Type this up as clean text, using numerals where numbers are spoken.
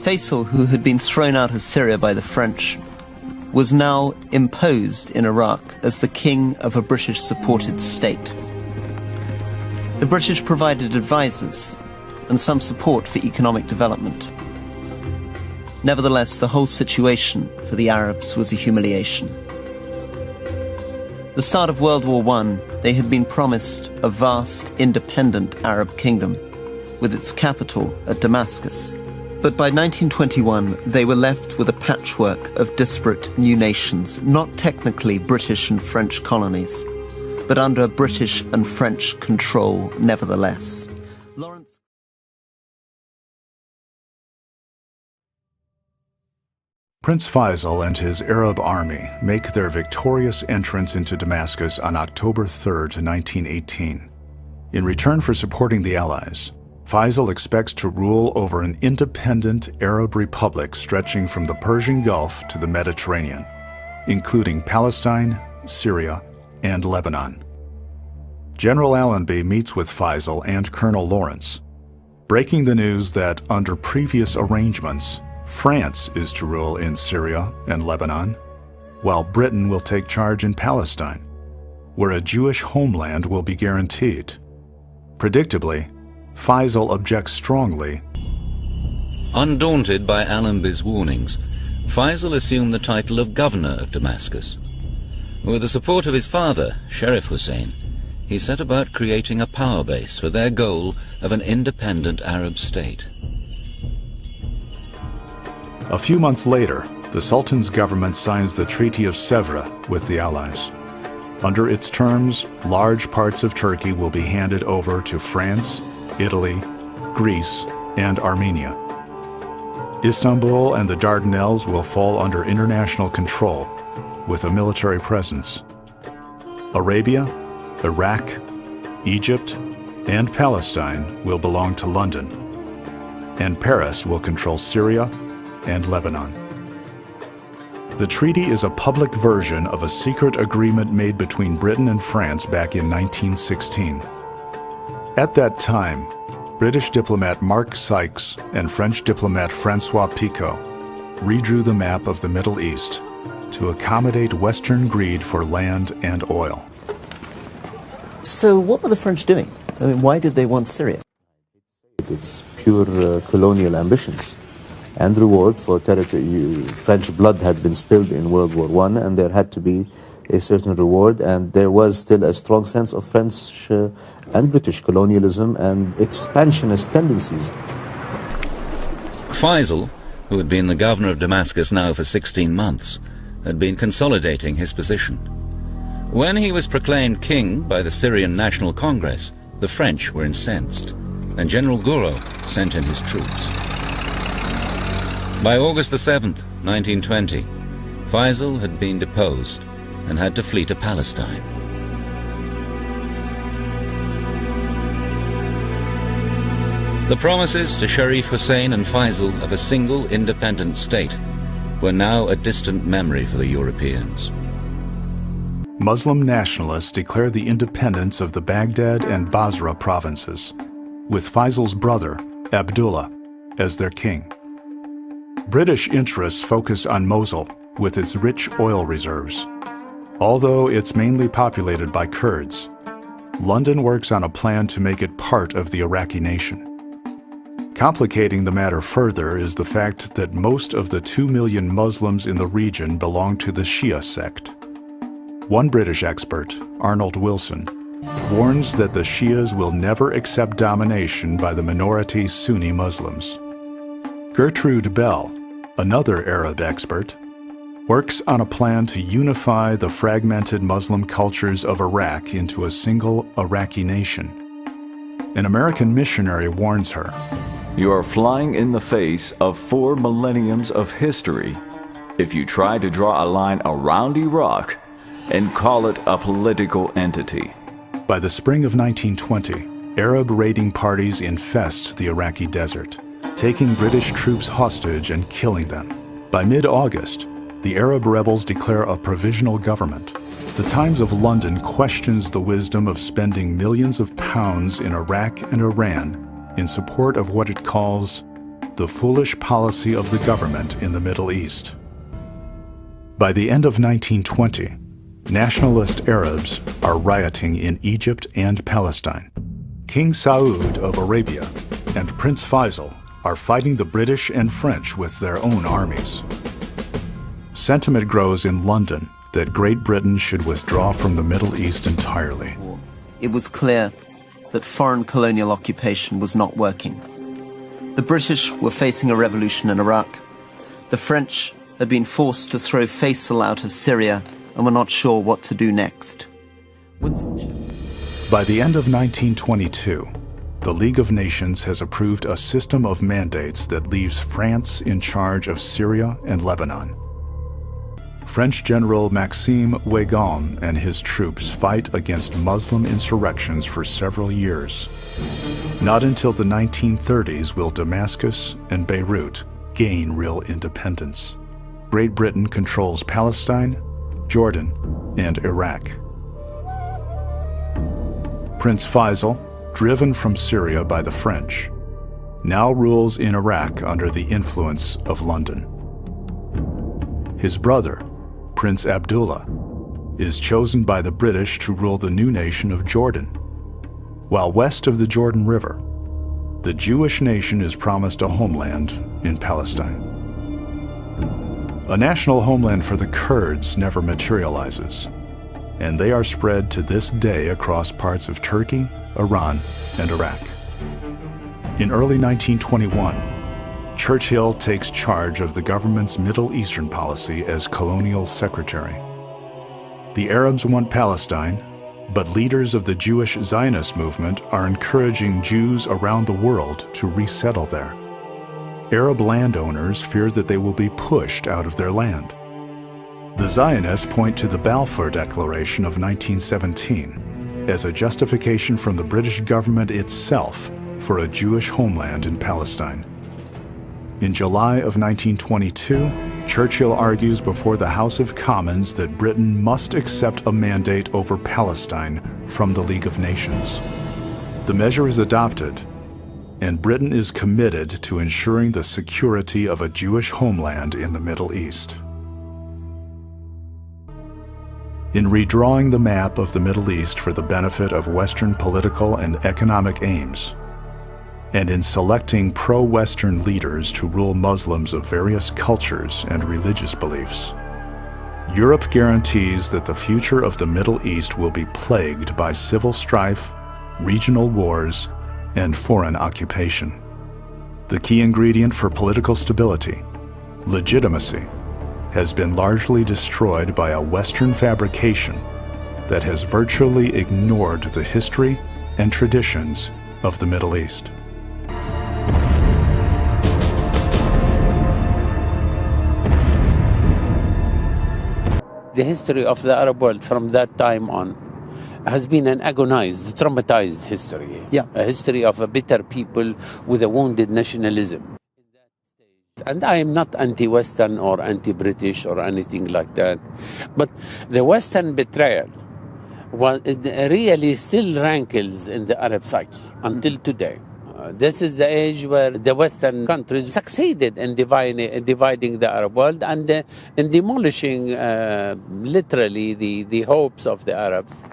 Faisal, who had been thrown out of Syria by the French, was now imposed in Iraq as the king of a British-supported state. The British provided advisors and some support for economic development. Nevertheless, the whole situation for the Arabs was a humiliation. The start of World War I, they had been promised a vast, independent Arab kingdom, with its capital at Damascus. But by 1921, they were left with a patchwork of disparate new nations, not technically British and French colonies, but under British and French control nevertheless. Lawrence. Prince Faisal and his Arab army make their victorious entrance into Damascus on October 3, 1918. In return for supporting the Allies, Faisal expects to rule over an independent Arab republic stretching from the Persian Gulf to the Mediterranean, including Palestine, Syria, and Lebanon. General Allenby meets with Faisal and Colonel Lawrence, breaking the news that under previous arrangements, France is to rule in Syria and Lebanon, while Britain will take charge in Palestine, where a Jewish homeland will be guaranteed. Predictably, Faisal objects strongly. Undaunted by Allenby's warnings, Faisal assumed the title of governor of Damascus. With the support of his father, Sharif Hussein, he set about creating a power base for their goal of an independent Arab state. A few months later, the Sultan's government signs the Treaty of Sèvres with the Allies. Under its terms, large parts of Turkey will be handed over to France, Italy, Greece, and Armenia. Istanbul and the Dardanelles will fall under international control, with a military presence. Arabia, Iraq, Egypt, and Palestine will belong to London, and Paris will control Syria and Lebanon. The treaty is a public version of a secret agreement made between Britain and France back in 1916. At that time, British diplomat Mark Sykes and French diplomat François Picot redrew the map of the Middle East to accommodate Western greed for land and oil. So what were the French doing? I mean, why did they want Syria? It's pure colonial ambitions and reward for territory. French blood had been spilled in World War I, and there had to be a certain reward, and there was still a strong sense of French and British colonialism and expansionist tendencies. Faisal, who had been the governor of Damascus now for 16 months, had been consolidating his position. When he was proclaimed king by the Syrian National Congress, the French were incensed, and General Gouraud sent in his troops. By August the 7th, 1920, Faisal had been deposed and had to flee to Palestine. The promises to Sharif Hussein and Faisal of a single independent state were now a distant memory for the Europeans. Muslim nationalists declare the independence of the Baghdad and Basra provinces, with Faisal's brother, Abdullah, as their king. British interests focus on Mosul with its rich oil reserves. Although it's mainly populated by Kurds, London works on a plan to make it part of the Iraqi nation. Complicating the matter further is the fact that most of the 2 million Muslims in the region belong to the Shia sect. One British expert, Arnold Wilson, warns that the Shias will never accept domination by the minority Sunni Muslims. Gertrude Bell, another Arab expert, works on a plan to unify the fragmented Muslim cultures of Iraq into a single Iraqi nation. An American missionary warns her, "You are flying in the face of 4 millenniums of history if you try to draw a line around Iraq and call it a political entity." By the spring of 1920, Arab raiding parties infest the Iraqi desert, taking British troops hostage and killing them. By mid-August, the Arab rebels declare a provisional government. The Times of London questions the wisdom of spending millions of pounds in Iraq and Iran in support of what it calls the foolish policy of the government in the Middle East. By the end of 1920, nationalist Arabs are rioting in Egypt and Palestine. King Saud of Arabia and Prince Faisal are fighting the British and French with their own armies. Sentiment grows in London that Great Britain should withdraw from the Middle East entirely. It was clear that foreign colonial occupation was not working. The British were facing a revolution in Iraq. The French had been forced to throw Faisal out of Syria and were not sure what to do next. By the end of 1922, the League of Nations has approved a system of mandates that leaves France in charge of Syria and Lebanon. French General Maxime Weygand and his troops fight against Muslim insurrections for several years. Not until the 1930s will Damascus and Beirut gain real independence. Great Britain controls Palestine, Jordan, and Iraq. Prince Faisal, driven from Syria by the French, now rules in Iraq under the influence of London. His brother, Prince Abdullah, is chosen by the British to rule the new nation of Jordan, while west of the Jordan River, the Jewish nation is promised a homeland in Palestine. A national homeland for the Kurds never materializes, and they are spread to this day across parts of Turkey, Iran, and Iraq. In early 1921, Churchill takes charge of the government's Middle Eastern policy as colonial secretary. The Arabs want Palestine, but leaders of the Jewish Zionist movement are encouraging Jews around the world to resettle there. Arab landowners fear that they will be pushed out of their land. The Zionists point to the Balfour Declaration of 1917 as a justification from the British government itself for a Jewish homeland in Palestine. In July of 1922, Churchill argues before the House of Commons that Britain must accept a mandate over Palestine from the League of Nations. The measure is adopted, and Britain is committed to ensuring the security of a Jewish homeland in the Middle East. In redrawing the map of the Middle East for the benefit of Western political and economic aims, and in selecting pro-Western leaders to rule Muslims of various cultures and religious beliefs, Europe guarantees that the future of the Middle East will be plagued by civil strife, regional wars, and foreign occupation. The key ingredient for political stability, legitimacy, has been largely destroyed by a Western fabrication that has virtually ignored the history and traditions of the Middle East. The history of the Arab world from that time on has been an agonized, traumatized history. Yeah. A history of a bitter people with a wounded nationalism. And I am not anti-Western or anti-British or anything like that. But the Western betrayal it really still rankles in the Arab psyche until today. This is the age where the Western countries succeeded in dividing the Arab world and in demolishing literally the hopes of the Arabs.